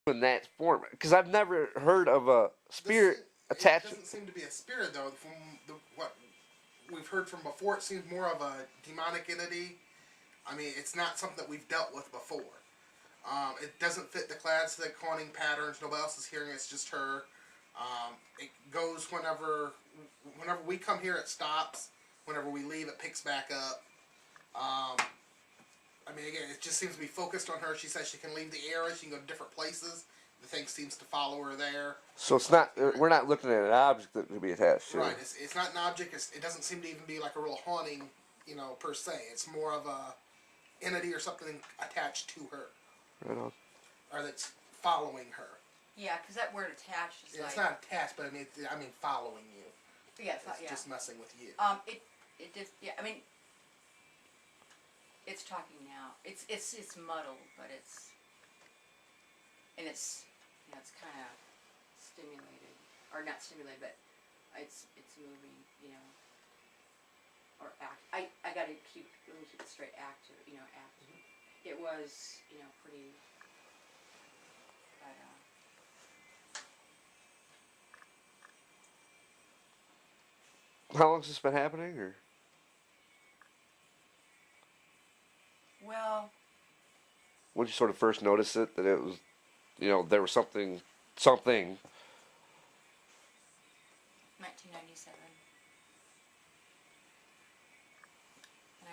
in that form? Because I've never heard of a spirit It attached. doesn't seem to be a spirit though. From what we've heard from before, it seems more of a demonic entity. I mean, it's not something that we've dealt with before. It doesn't fit the classic haunting patterns. Nobody else is hearing it. It's just her. It goes whenever we come here, it stops. Whenever we leave, it picks back up. Um, I mean, again, it just seems to be focused on her. She says she can leave the area. She can go to different places. The thing seems to follow her there. So it's not. We're not looking at an object that could be attached to. Right. It's not an object. It doesn't seem to even be like a real haunting, per se. It's more of a entity or something attached to her. Right on. Or that's following her. Yeah, because that word attached is It's like... not attached, but I mean following you. Yeah, It's just messing with you. It just, yeah, I mean, it's talking now. It's muddled, but it's it's kind of stimulated, or not stimulated, but it's moving, or act. I got to let me keep it straight. Active, active. Mm-hmm. It was, pretty. But, How long has this been happening, or? well, When did you sort of first notice it, that it was, there was something. 1997, and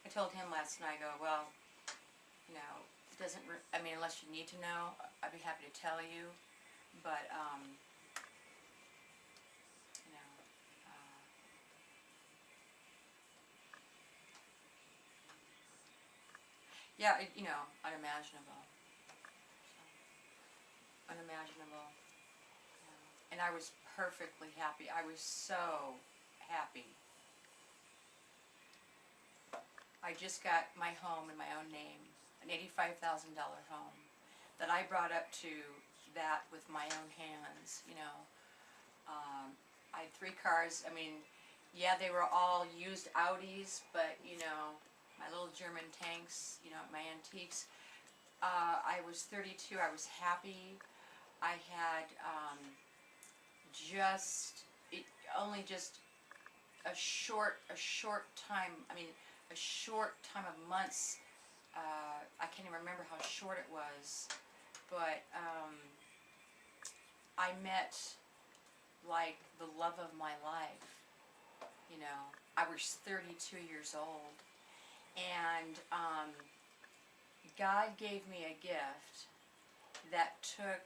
I told him last night. I go, well, it doesn't. I mean, unless you need to know, I'd be happy to tell you, but yeah, unimaginable. Unimaginable. And I was perfectly happy. I was so happy. I just got my home in my own name, an $85,000 home that I brought up to that with my own hands, I had 3 cars. I mean, yeah, they were all used Audis, but, my little German tanks, my antiques. I was 32. I was happy. I had only just a short time. I mean, a short time of months. I can't even remember how short it was, but I met like the love of my life. I was 32 years old, and God gave me a gift that took.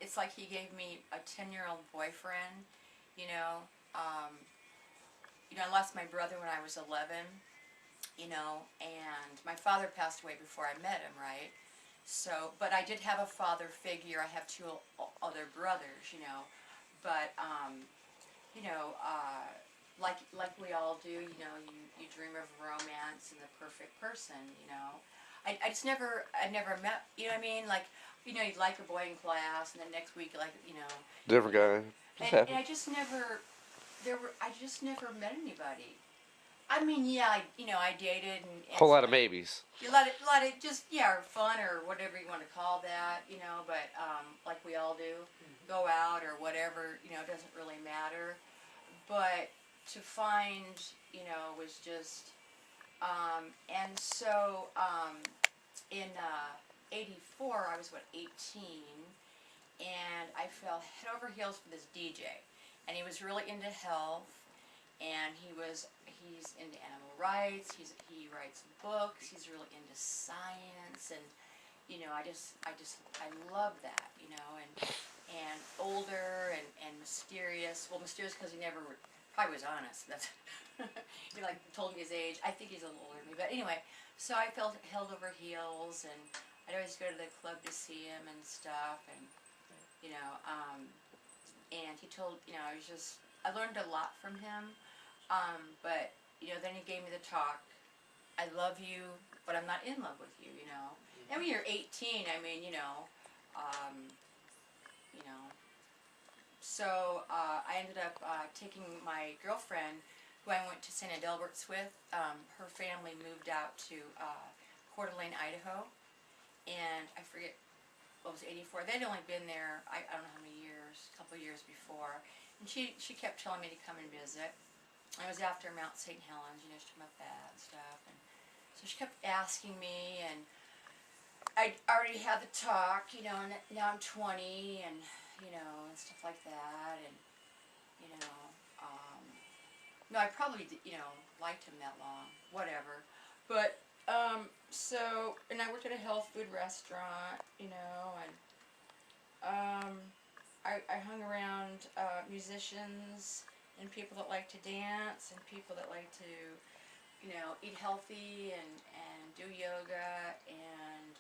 It's like He gave me a 10-year-old boyfriend. I lost my brother when I was 11. And my father passed away before I met him, right? So, but I did have a father figure. I have 2 other brothers, but like we all do, you dream of romance and the perfect person, I never met, you know what I mean? Like, you like a boy in class, and then next week, like, Different guy. And I just never met anybody. I mean, yeah, I dated and Whole lot of maybes. a lot of just, or fun or whatever you want to call that, but like we all do, go out or whatever, it doesn't really matter. But to find, was just, and so in '84, I was 18, and I fell head over heels for this DJ, and he was really into health. And he's into animal rights. He writes books. He's really into science, and I love that, and older and mysterious. Well, mysterious because he never probably was honest. That's he told me his age. I think he's a little older than me, but anyway. So I felt held over heels, and I'd always go to the club to see him and stuff, and and he told I learned a lot from him. But, then he gave me the talk. I love you, but I'm not in love with you, And when you're 18, I mean, So, I ended up taking my girlfriend, who I went to St. Adelbert's with. Her family moved out to Coeur d'Alene, Idaho, and I forget what was 84. They'd only been there I don't know how many years, a couple years before, and she kept telling me to come and visit. I was after Mount St. Helens, you know, she talking about that and stuff, and so she kept asking me, and I already had the talk, you know, and now I'm 20, and you know, and stuff like that, and you know, no, I probably you know liked him that long, whatever, but so, and I worked at a health food restaurant, you know, and I hung around musicians and people that like to dance and people that like to, you know, eat healthy and do yoga and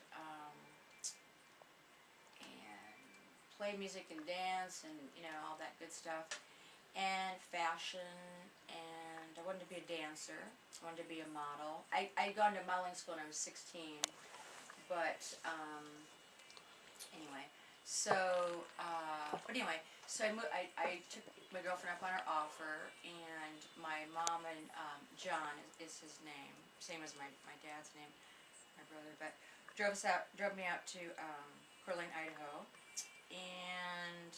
play music and dance and, you know, all that good stuff. And fashion, and I wanted to be a dancer. I wanted to be a model. I'd gone to modeling school when I was 16, but anyway. So I took my girlfriend up on her offer, and my mom and John is his name, same as my dad's name, my brother, but drove me out to Coeur d'Alene, Idaho, and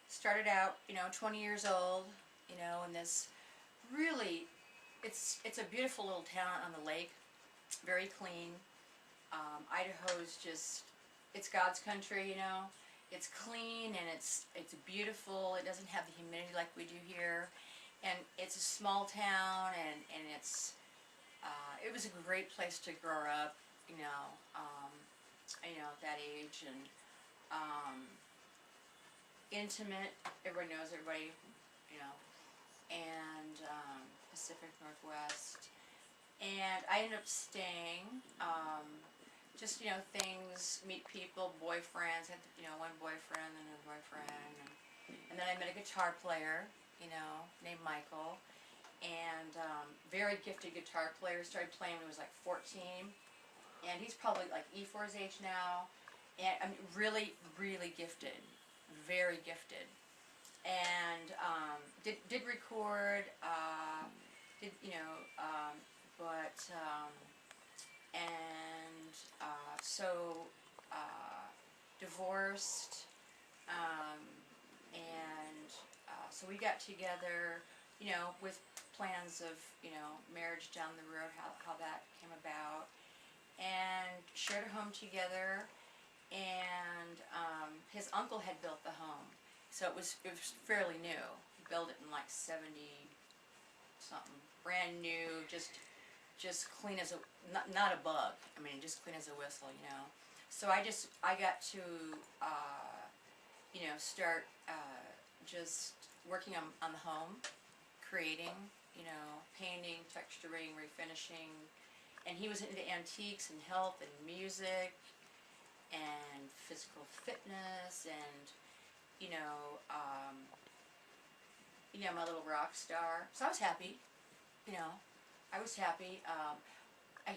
started out, you know, 20 years old, you know, in this really, it's a beautiful little town on the lake, very clean. Idaho's just, it's God's country, you know. It's clean and it's beautiful. It doesn't have the humidity like we do here, and it's a small town, and it was a great place to grow up, you know, at that age, and intimate. Everybody knows everybody, you know, and Pacific Northwest. And I ended up staying. Just, you know, things, meet people, boyfriends. Had, you know, one boyfriend, then another boyfriend, and then I met a guitar player, you know, named Michael, and very gifted guitar player. Started playing when he was like 14, and he's probably like E for his age now, and I mean, really, really gifted, very gifted, and did record, did you know, but and so divorced, and so we got together, you know, with plans of, you know, marriage down the road, how that came about, and shared a home together, and his uncle had built the home, so it was fairly new. He built it in like 70 something, brand new, just clean as a, not a bug. I mean, just clean as a whistle, you know. So I got to, you know, start just working on the home, creating, you know, painting, texturing, refinishing, and he was into antiques and health and music and physical fitness and, you know, my little rock star. So I was happy, you know. I was happy.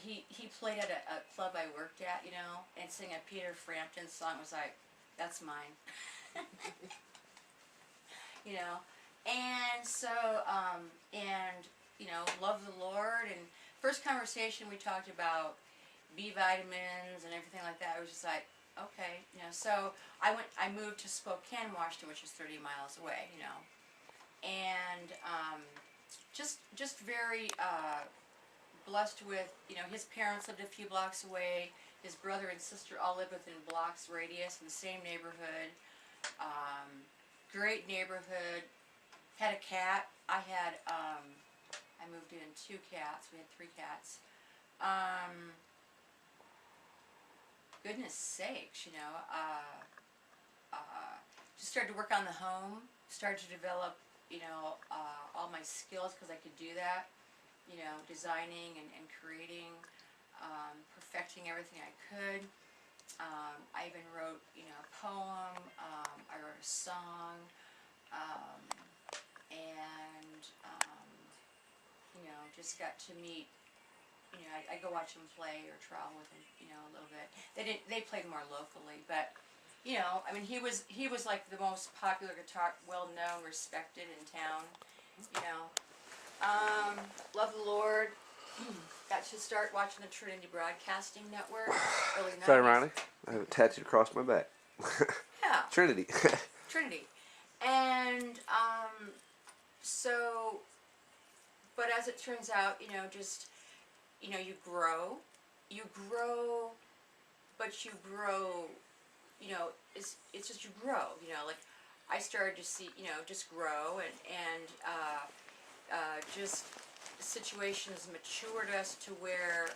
He played at a club I worked at, you know, and sang a Peter Frampton song. It was like, that's mine. You know, and so, and, you know, love the Lord, and first conversation we talked about B vitamins and everything like that. I was just like, okay, you know, so I moved to Spokane, Washington, which is 30 miles away, you know, and, just very, blessed with, you know, his parents lived a few blocks away, his brother and sister all lived within blocks radius in the same neighborhood, great neighborhood, had a cat. I moved in 2 cats, we had 3 cats, goodness sakes, you know, just started to work on the home, started to develop, you know, all my skills, because I could do that, you know, designing and creating, perfecting everything I could. I even wrote, you know, a poem, I wrote a song, and, you know, just got to meet, you know, I go watch them play or travel with them, you know, a little bit. They played more locally, but, you know, I mean, he was like the most popular guitar, well-known, respected in town, you know. Love the Lord, got to start watching the Trinity Broadcasting Network. Early 90s. It's ironic. I have it tattooed across my back. Yeah. Trinity. Trinity. And so, but as it turns out, just, you grow, but you grow, it's just you grow, like I started to see, just grow and just situations matured us to where